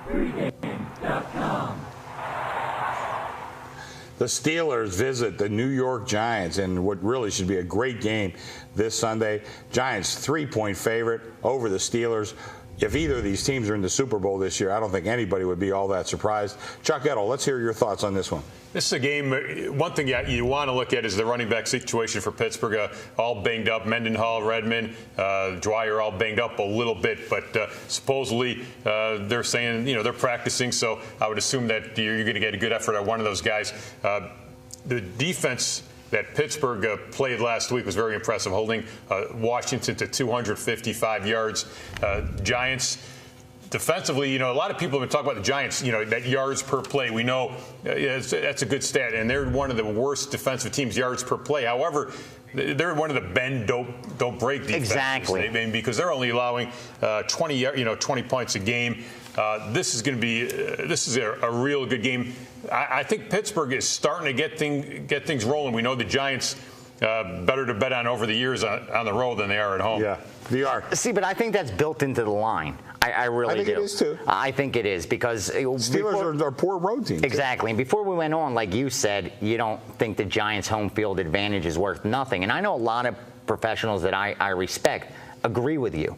The Steelers visit the New York Giants in what really should be a great game this Sunday. Giants 3-point favorite over the Steelers. If either of these teams are in the Super Bowl this year, I don't think anybody would be all that surprised. Chuck Edel, let's hear your thoughts on this one. This is a game, one thing you want to look at is the running back situation for Pittsburgh. All banged up. Mendenhall, Redmond, Dwyer all banged up a little bit. But supposedly they're saying, they're practicing. So I would assume that you're going to get a good effort at one of those guys. The defense that Pittsburgh played last week was very impressive, holding Washington to 255 yards. Giants, defensively, a lot of people have been talking about the Giants, that yards per play. We know that's a good stat, and they're one of the worst defensive teams, yards per play. However, they're one of the bend, don't break defenses. Exactly. Because they're only allowing 20 points a game. This is going to be a real good game. I think Pittsburgh is starting to get things rolling. We know the Giants better to bet on over the years on the road than they are at home. Yeah, they are. See, but I think that's built into the line. I really do. I think it is too. I think it is because Steelers are poor road teams. Exactly. And before we went on, like you said, you don't think the Giants' home field advantage is worth nothing. And I know a lot of professionals that I respect agree with you.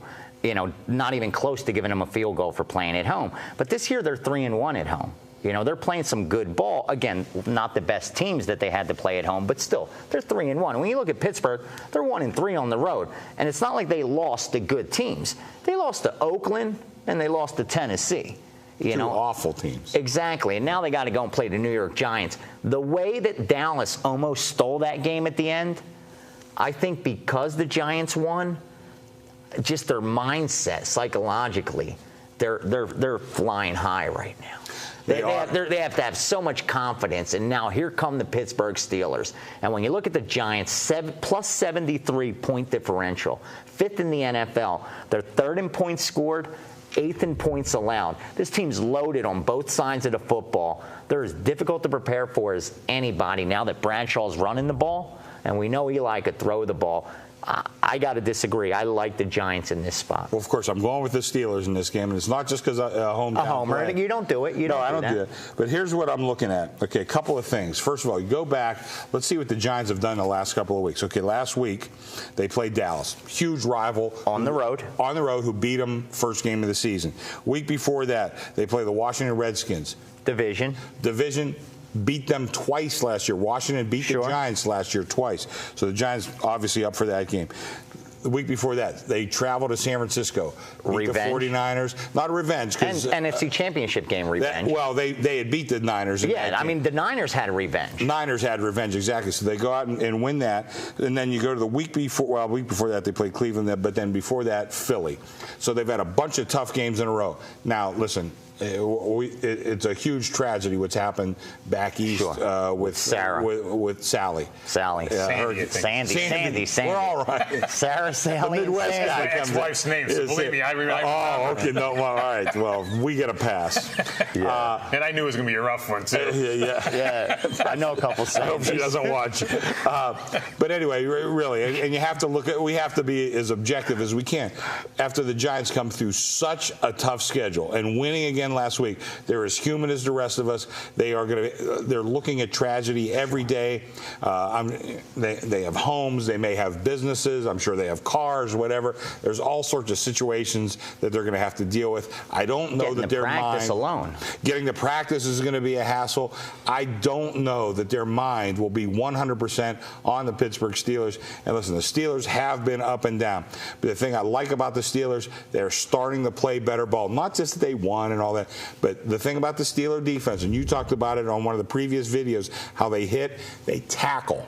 Not even close to giving them a field goal for playing at home. But this year they're 3-1 at home. They're playing some good ball. Again, not the best teams that they had to play at home, but still, they're 3-1. When you look at Pittsburgh, they're 1-3 on the road. And it's not like they lost to good teams. They lost to Oakland and they lost to Tennessee. Two awful teams. Exactly. And now they got to go and play the New York Giants. The way that Dallas almost stole that game at the end, I think because the Giants won, just their mindset psychologically, they're flying high right now. They have to have so much confidence, and now here come the Pittsburgh Steelers. And when you look at the Giants, plus 73 point differential, 5th in the NFL. They're 3rd in points scored, 8th in points allowed. This team's loaded on both sides of the football. They're as difficult to prepare for as anybody now that Bradshaw's running the ball, and we know Eli could throw the ball. I got to disagree. I like the Giants in this spot. Well, of course, I'm going with the Steelers in this game, and it's not just because a homer. You don't do it. I don't do it. But here's what I'm looking at. Okay, a couple of things. First of all, you go back. Let's see what the Giants have done the last couple of weeks. Okay, last week they played Dallas, huge rival on the road. Who beat them first game of the season. Week before that, they play the Washington Redskins. Division. Beat them twice last year. Washington beat the Giants last year twice. So the Giants obviously up for that game. The week before that, they traveled to San Francisco. Beat the 49ers. Not a revenge. NFC Championship game revenge. They had beat the Niners. The Niners had revenge. Niners had revenge, exactly. So they go out and win that. And then you go to the week before. Well, week before that, they played Cleveland. But then before that, Philly. So they've had a bunch of tough games in a row. Now, listen. It's a huge tragedy what's happened back east with Sarah, with Sally. Sandy. We're all right. Sarah, Sally, the Midwest guy. My ex-wife's name. So believe me, I remember. Oh, okay. No, all right. Well, we get a pass. And I knew it was going to be a rough one too. Yeah. I know a couple. I hope she doesn't watch. But anyway, really, and you have to look at. We have to be as objective as we can. After the Giants come through such a tough schedule and winning again last week, they're as human as the rest of us. They're looking at tragedy every day. They have homes. They may have businesses. I'm sure they have cars, whatever. There's all sorts of situations that they're going to have to deal with. I don't know that their mind alone. Getting to practice is going to be a hassle. I don't know that their mind will be 100% on the Pittsburgh Steelers. And listen, the Steelers have been up and down. But the thing I like about the Steelers, they're starting to play better ball. Not just that they won and all that, but the thing about the Steeler defense, and you talked about it on one of the previous videos, how they hit, they tackle.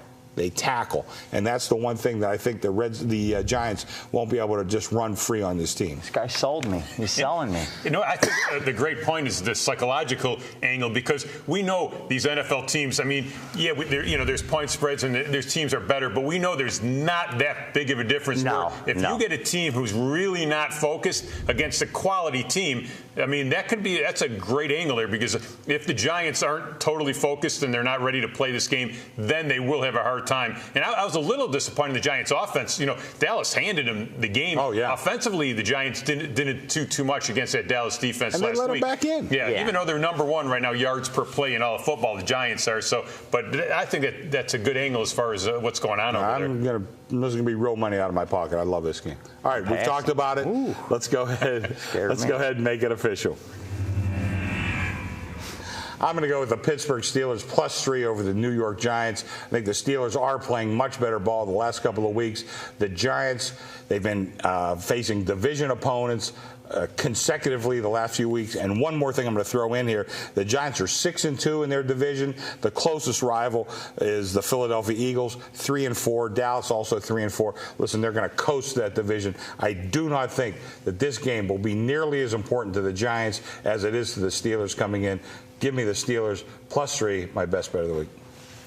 And that's the one thing that I think the Giants won't be able to just run free on this team. This guy sold me. He's selling me. I think the great point is the psychological angle, because we know these NFL teams, I mean, there's point spreads and there's teams are better, but we know there's not that big of a difference. You get a team who's really not focused against a quality team, I mean, that's a great angle there, because if the Giants aren't totally focused and they're not ready to play this game, then they will have a hard time. And I was a little disappointed in the Giants' offense. Dallas handed them the game. Oh, yeah. Offensively, the Giants didn't do too much against that Dallas defense and last week. they let them back in. Yeah, even though they're number one right now, yards per play in all of football, the Giants are. So, but I think that's a good angle as far as what's going on over there. This is going to be real money out of my pocket. I love this game. All right, we've talked about it. Ooh. Let's go ahead. Let's go ahead and make it official. I'm going to go with the Pittsburgh Steelers +3 over the New York Giants. I think the Steelers are playing much better ball the last couple of weeks. The Giants, they've been facing division opponents consecutively the last few weeks. And one more thing I'm going to throw in here. The Giants are 6-2 in their division. The closest rival is the Philadelphia Eagles, 3-4. Dallas also 3-4. Listen, they're going to coast that division. I do not think that this game will be nearly as important to the Giants as it is to the Steelers coming in. Give me the Steelers +3, my best bet of the week.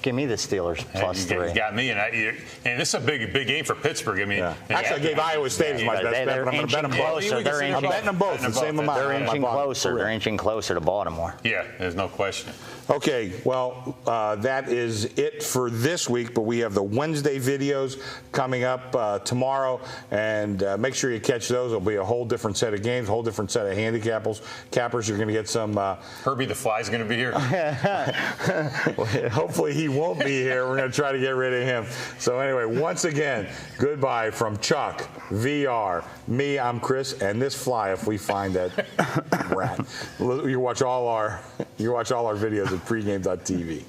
Give me the Steelers +3. You got me, and this is a big game for Pittsburgh. I mean, actually, I gave Iowa State as my best bet, but I'm going to bet them both. I'm betting them both the same amount. They're inching closer. They're inching closer to Baltimore. Yeah, there's no question. Okay, well, that is it for this week, but we have the Wednesday videos coming up tomorrow, and make sure you catch those. It'll be a whole different set of games, a whole different set of handicappers. You're going to get some. Herbie the Fly's going to be here. Hopefully he won't be here. We're going to try to get rid of him. So anyway, once again, goodbye from Chuck, VR, me, I'm Chris, and this fly if we find that rat. You watch all our videos at pregame.tv.